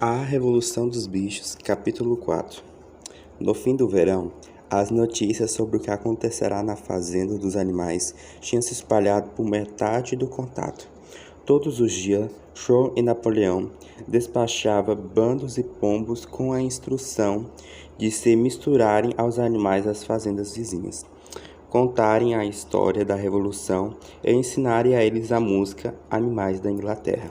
A Revolução dos Bichos, capítulo 4. No fim do verão, as notícias sobre o que acontecerá na fazenda dos animais tinham se espalhado por metade do contato. Todos os dias, Shaw e Napoleão despachavam bandos e pombos com a instrução de se misturarem aos animais das fazendas vizinhas, contarem a história da Revolução e ensinarem a eles a música Animais da Inglaterra.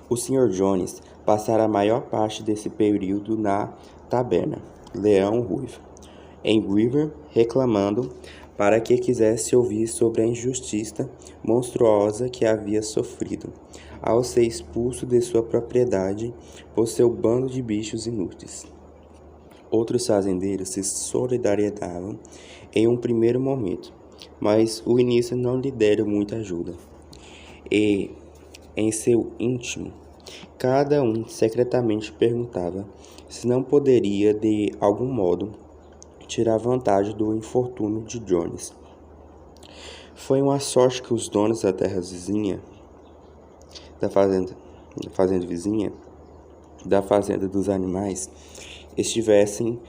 O Sr. Jones passara a maior parte desse período na taberna Leão Ruivo, em River, reclamando para que quisesse ouvir sobre a injustiça monstruosa que havia sofrido ao ser expulso de sua propriedade por seu bando de bichos inúteis. Outros fazendeiros se solidarizavam em um primeiro momento, mas o início não lhe deram muita ajuda. E, em seu íntimo, cada um secretamente perguntava se não poderia, de algum modo, tirar vantagem do infortúnio de Jones. Foi uma sorte que os donos da terra vizinha, da fazenda vizinha, da fazenda dos animais, estivessem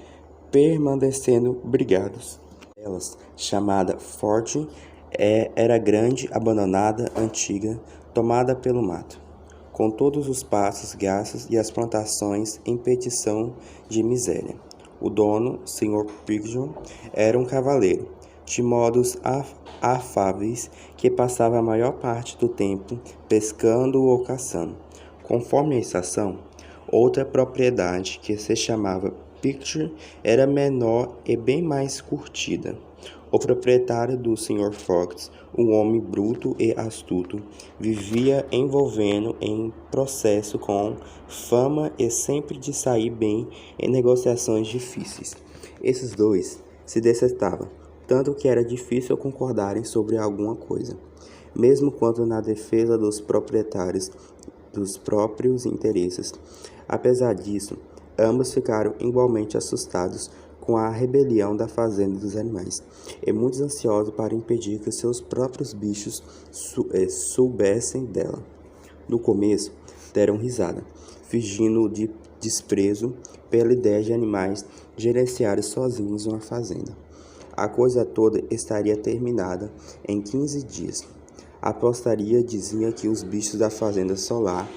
permanecendo brigados. Elas, chamada Forte, era grande, abandonada, antiga, tomada pelo mato, com todos os pastos gastos e as plantações em petição de miséria. O dono, Sr. Pigson, era um cavaleiro, de modos afáveis, que passava a maior parte do tempo pescando ou caçando. Conforme a estação, outra propriedade, que se chamava Picture, era menor e bem mais curtida. O proprietário do Sr. Fox, um homem bruto e astuto, vivia envolvendo em processo com fama e sempre de sair bem em negociações difíceis. Esses dois se detestavam, tanto que era difícil concordarem sobre alguma coisa, mesmo quando na defesa dos proprietários dos próprios interesses. Apesar disso, ambos ficaram igualmente assustados com a rebelião da fazenda dos animais, e muito ansiosos para impedir que seus próprios bichos soubessem dela. No começo, deram risada, fingindo de desprezo pela ideia de animais gerenciarem sozinhos uma fazenda. A coisa toda estaria terminada em 15 dias. A apostaria dizia que os bichos da fazenda solar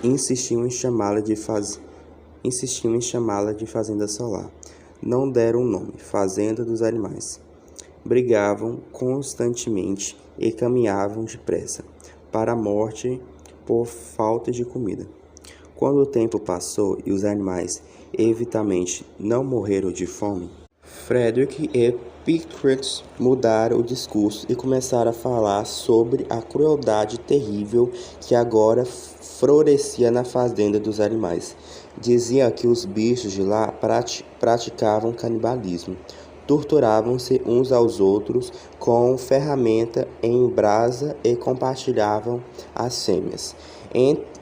insistiam em chamá-la de fazenda solar. Não deram o nome, Fazenda dos Animais. Brigavam constantemente e caminhavam depressa para a morte por falta de comida. Quando o tempo passou e os animais evidentemente não morreram de fome, Frederick e Pickford mudaram o discurso e começaram a falar sobre a crueldade terrível que agora florescia na fazenda dos animais. Diziam que os bichos de lá praticavam canibalismo, torturavam-se uns aos outros com ferramenta em brasa e compartilhavam as fêmeas.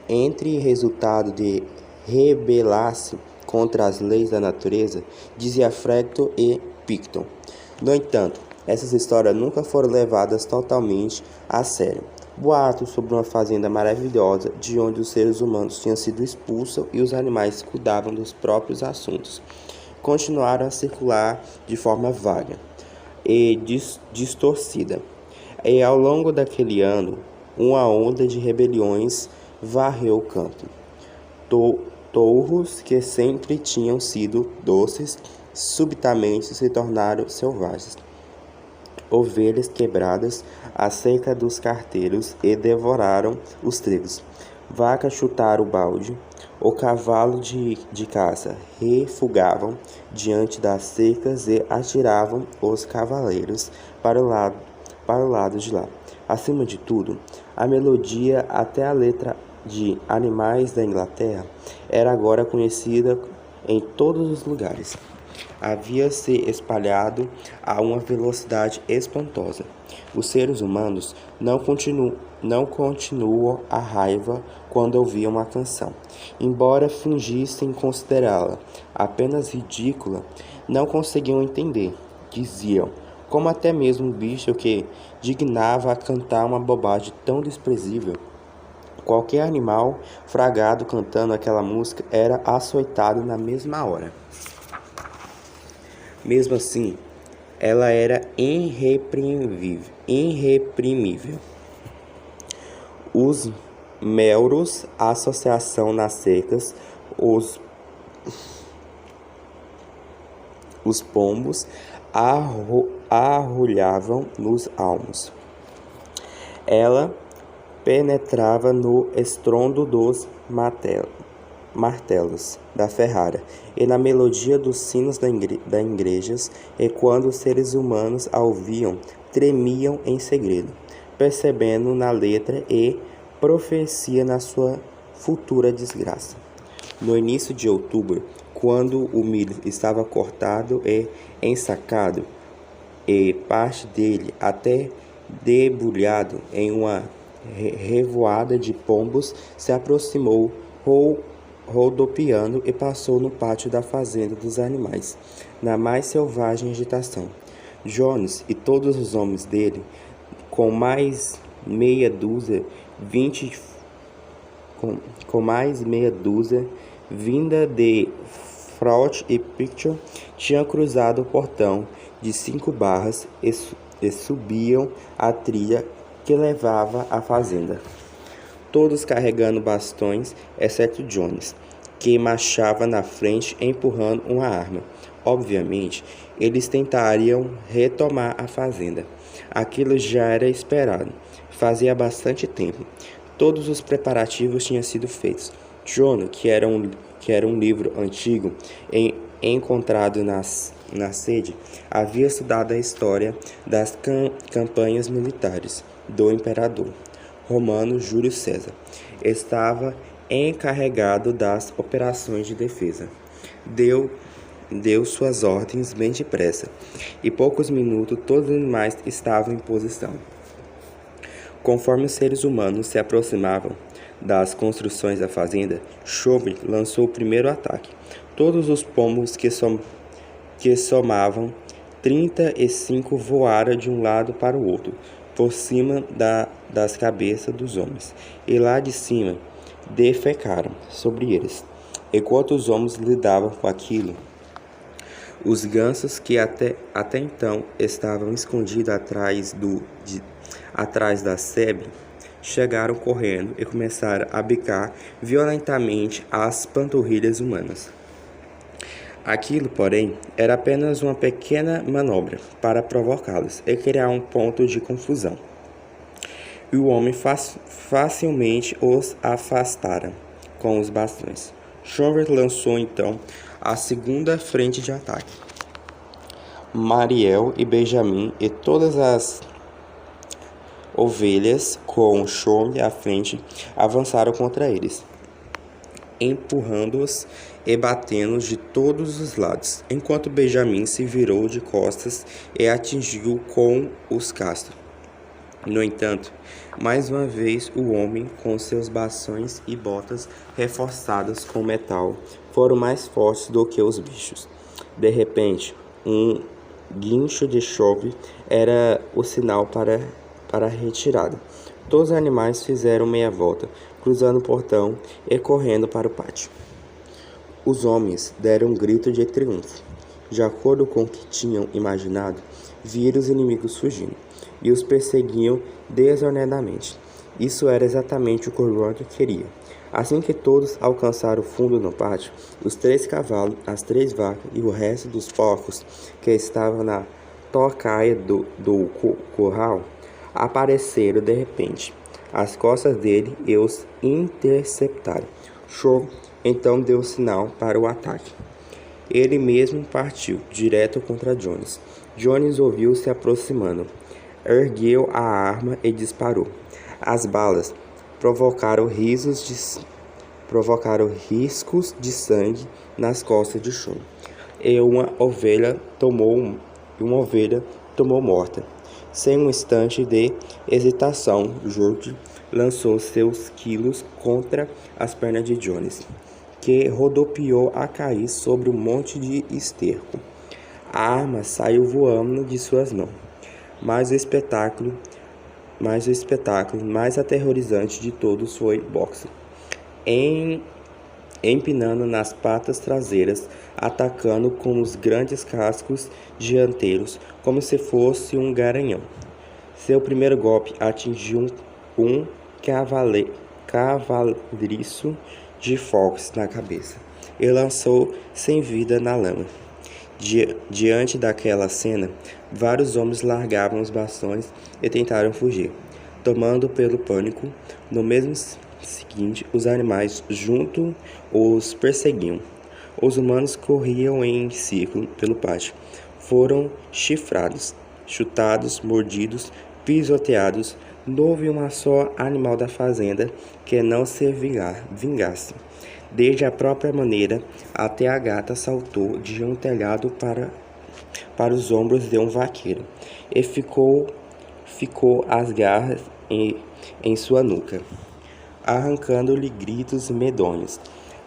Entre resultado de rebelar-se contra as leis da natureza, dizia Frederick e Picton. No entanto, essas histórias nunca foram levadas totalmente a sério. Boatos sobre uma fazenda maravilhosa, de onde os seres humanos tinham sido expulsos e os animais cuidavam dos próprios assuntos, continuaram a circular de forma vaga e distorcida. E ao longo daquele ano, uma onda de rebeliões varreu o campo. Touros que sempre tinham sido doces, subitamente se tornaram selvagens. Ovelhas quebradas a cerca dos carteiros e devoraram os trigos. Vacas chutaram o balde. O cavalo de caça refugavam diante das cercas e atiravam os cavaleiros para o lado de lá. Acima de tudo, a melodia, até a letra de Animais da Inglaterra, era agora conhecida em todos os lugares. Havia se espalhado a uma velocidade espantosa. Os seres humanos não continuam a raiva quando ouviam uma canção. Embora fingissem considerá-la apenas ridícula, não conseguiam entender. Diziam, como até mesmo um bicho que dignava a cantar uma bobagem tão desprezível, Qualquer animal fragado cantando aquela música era açoitado na mesma hora. Mesmo assim, ela era irreprimível. Os melros, a associação nas secas, os pombos arrulhavam nos almos. Ela penetrava no estrondo dos martelos da ferrara e na melodia dos sinos das igrejas, e quando os seres humanos a ouviam, tremiam em segredo, percebendo na letra e profecia na sua futura desgraça. No início de outubro, quando o milho estava cortado e ensacado, e parte dele até debulhado em uma revoada de pombos, se aproximou rodopiando e passou no pátio da fazenda dos animais, na mais selvagem agitação. Jones e todos os homens dele, com mais meia dúzia, vinda de Fraud e Picture, tinham cruzado o portão de 5 barras e subiam a trilha que levava à fazenda, todos carregando bastões, exceto Jones, que marchava na frente empurrando uma arma. Obviamente, eles tentariam retomar a fazenda. Aquilo já era esperado. Fazia bastante tempo. Todos os preparativos tinham sido feitos. John, que era um livro antigo encontrado na sede, havia estudado a história das campanhas militares do imperador romano Júlio César. Estava encarregado das operações de defesa. Deu suas ordens bem depressa, e poucos minutos todos os animais estavam em posição. Conforme os seres humanos se aproximavam das construções da fazenda, Chauvel lançou o primeiro ataque. Todos os pombos que somavam 35 voaram de um lado para o outro, por cima das cabeças dos homens, e lá de cima defecaram sobre eles. Enquanto os homens lidavam com aquilo, os gansos, que até então estavam escondidos atrás da sebe, chegaram correndo e começaram a bicar violentamente as panturrilhas humanas. Aquilo, porém, era apenas uma pequena manobra para provocá-los e criar um ponto de confusão. E o homem facilmente os afastara com os bastões. Chauvel lançou então a segunda frente de ataque. Mariel e Benjamin e todas as ovelhas, com Chauvel à frente, avançaram contra eles, empurrando-os e batendo-os de todos os lados, enquanto Benjamin se virou de costas e atingiu com os cascos. No entanto, mais uma vez o homem, com seus bastões e botas reforçadas com metal, foram mais fortes do que os bichos. De repente, um guincho de Chauvel era o sinal para a retirada. Todos os animais fizeram meia volta, cruzando o portão e correndo para o pátio. Os homens deram um grito de triunfo. De acordo com o que tinham imaginado, viram os inimigos fugindo e os perseguiam desordenadamente. Isso era exatamente o que o Roger queria. Assim que todos alcançaram o fundo do pátio, os 3 cavalos, as 3 vacas e o resto dos porcos que estavam na tocaia do curral apareceram de repente às costas dele e os interceptaram. Chauvel então deu sinal para o ataque. Ele mesmo partiu direto contra Jones. Jones ouviu se aproximando, ergueu a arma e disparou. As balas provocaram riscos de sangue nas costas de Chauvel, e uma ovelha tomou morta. Sem um instante de hesitação, George lançou seus quilos contra as pernas de Jones, que rodopiou a cair sobre um monte de esterco. A arma saiu voando de suas mãos, mas o espetáculo mas o espetáculo mais aterrorizante de todos foi boxe. Empinando nas patas traseiras, atacando com os grandes cascos dianteiros, como se fosse um garanhão. Seu primeiro golpe atingiu um cavalariço de Fox na cabeça e lançou sem vida na lama. Diante daquela cena, vários homens largavam os bastões e tentaram fugir, tomando pelo pânico. No mesmo seguinte, os animais junto os perseguiam. Os humanos corriam em círculo pelo pátio. Foram chifrados, chutados, mordidos, pisoteados. Não houve um só animal da fazenda que não se vingasse. Desde a própria maneira até a gata saltou de um telhado para os ombros de um vaqueiro e ficou as garras em sua nuca, arrancando-lhe gritos medonhos.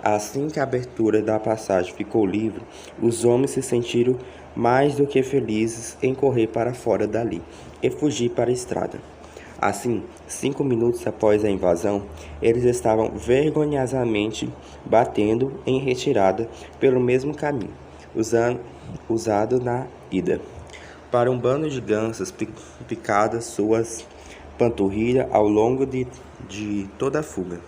Assim que a abertura da passagem ficou livre, os homens se sentiram mais do que felizes em correr para fora dali e fugir para a estrada. Assim, 5 minutos após a invasão, eles estavam vergonhosamente batendo em retirada pelo mesmo caminho, usado na ida, para um bando de gansas picadas suas panturrilhas ao longo de toda a fuga.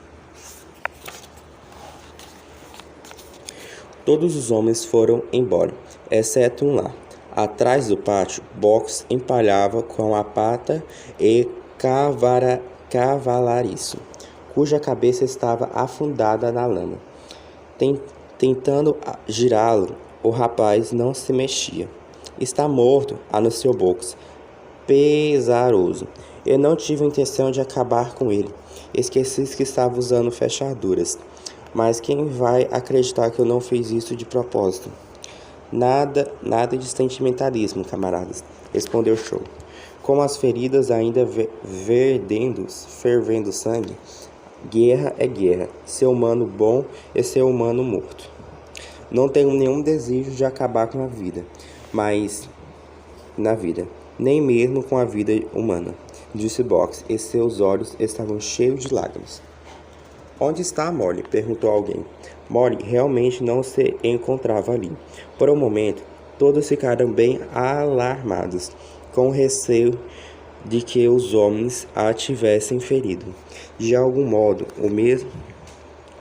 Todos os homens foram embora, exceto um lá. Atrás do pátio, Box empalhava com a pata e cavalariço, cuja cabeça estava afundada na lama. Tentando girá-lo, o rapaz não se mexia. Está morto, anunciou Box, pesaroso. Eu não tive a intenção de acabar com ele. Esqueci que estava usando fechaduras. Mas quem vai acreditar que eu não fiz isso de propósito? Nada de sentimentalismo, camaradas, respondeu Shaw. Com as feridas ainda fervendo sangue, guerra é guerra, ser humano bom e ser humano morto. Não tenho nenhum desejo de acabar com a vida, mas na vida, nem mesmo com a vida humana, disse Box, e seus olhos estavam cheios de lágrimas. Onde está a Molly? Perguntou alguém. Molly realmente não se encontrava ali. Por um momento, todos ficaram bem alarmados, com receio de que os homens a tivessem ferido. De algum modo,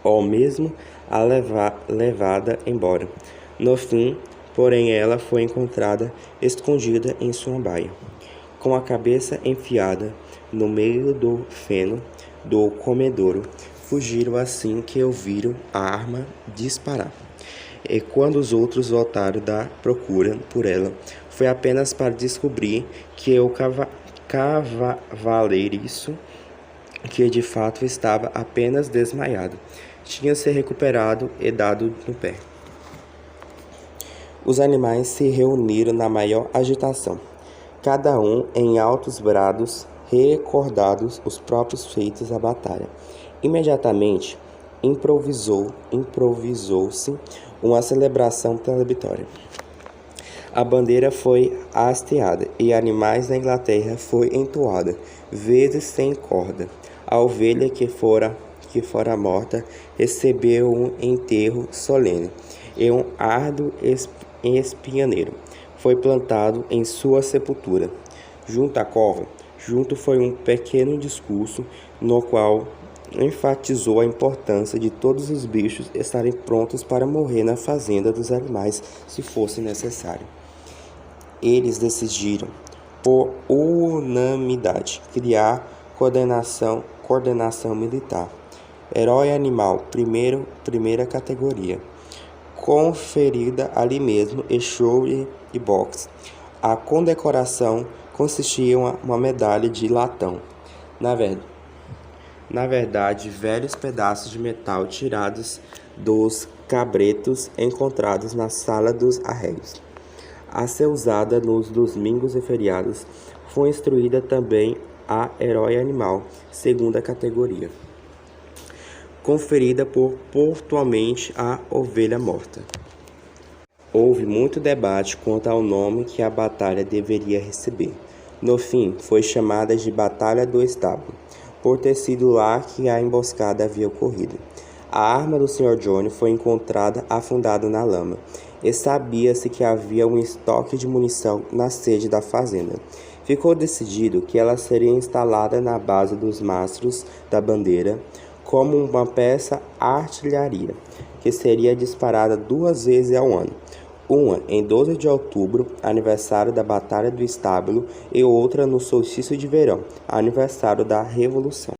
ou mesmo a levada embora. No fim, porém, ela foi encontrada escondida em sua baia, com a cabeça enfiada no meio do feno do comedouro. Fugiram assim que ouviram a arma disparar. E quando os outros voltaram da procura por ela, foi apenas para descobrir que o cavalariço, que de fato estava apenas desmaiado, tinha se recuperado e dado no pé. Os animais se reuniram na maior agitação, cada um em altos brados, recordados os próprios feitos da batalha. Imediatamente improvisou-se uma celebração pela vitória. A bandeira foi hasteada e Animais da Inglaterra foi entoada, vezes sem corda. A ovelha que fora morta recebeu um enterro solene e um árduo espinhaneiro foi plantado em sua sepultura. Junto à cova, foi um pequeno discurso no qual enfatizou a importância de todos os bichos estarem prontos para morrer na fazenda dos animais se fosse necessário. Eles decidiram, por unanimidade, criar coordenação militar. Herói animal, primeira categoria, conferida ali mesmo em Shaw e Box. A condecoração consistia em uma medalha de latão. Na verdade, velhos pedaços de metal tirados dos cabretos encontrados na sala dos arreios. A ser usada nos domingos e feriados, foi instruída também a herói animal, segunda categoria, conferida pontualmente à ovelha morta. Houve muito debate quanto ao nome que a batalha deveria receber. No fim, foi chamada de Batalha do Estábulo, por ter sido lá que a emboscada havia ocorrido. A arma do Sr. Johnny foi encontrada afundada na lama, e sabia-se que havia um estoque de munição na sede da fazenda. Ficou decidido que ela seria instalada na base dos mastros da bandeira como uma peça artilharia, que seria disparada 2 vezes ao ano. Uma em 12 de outubro, aniversário da Batalha do Estábulo, e outra no solstício de verão, aniversário da Revolução.